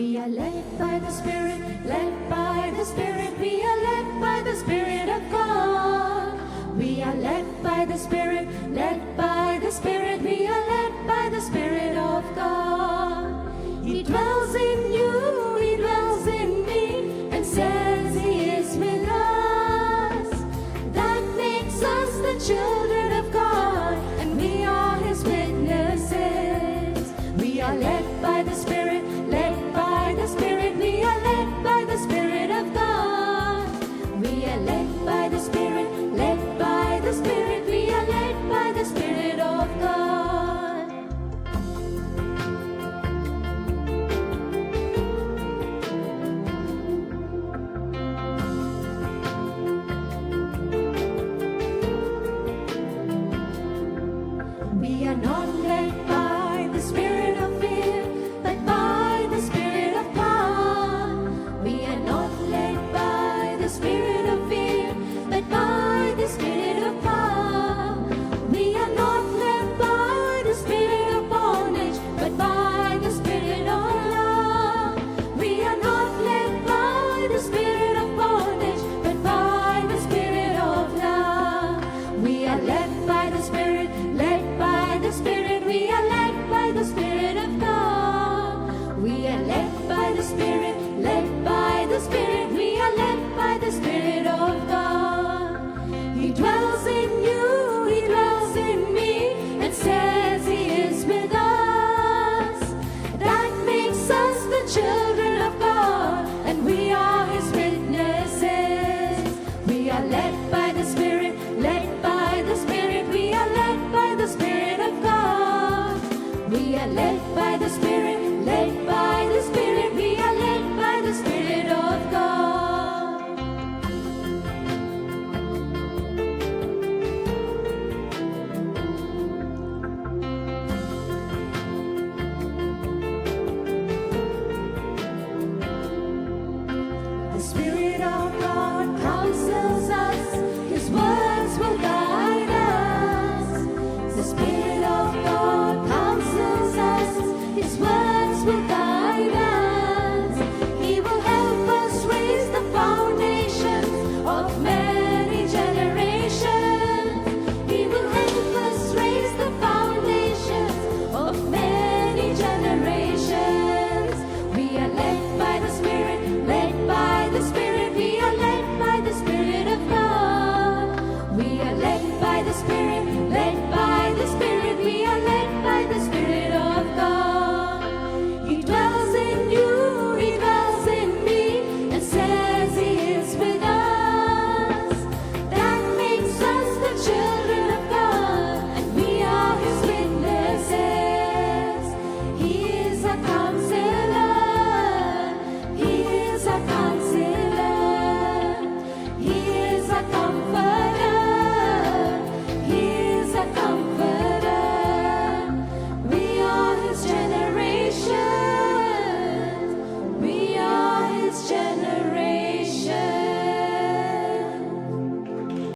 We are led by the Spirit, led by the Spirit. We are led by the Spirit of God. We are led by the Spirit, led by the Spirit. We are led by the Spirit of God. He dwells in you, He dwells in me, and says He is with us. That makes us the children of God, and we are His witnesses. We are led by the Spirit, led by the Spirit. We are led by the Spirit of God. We are led by the Spirit, led by the Spirit. We are led by the Spirit of God. We are not led by the spirit of fear, but by the Spirit of God. We are not led by the spirit of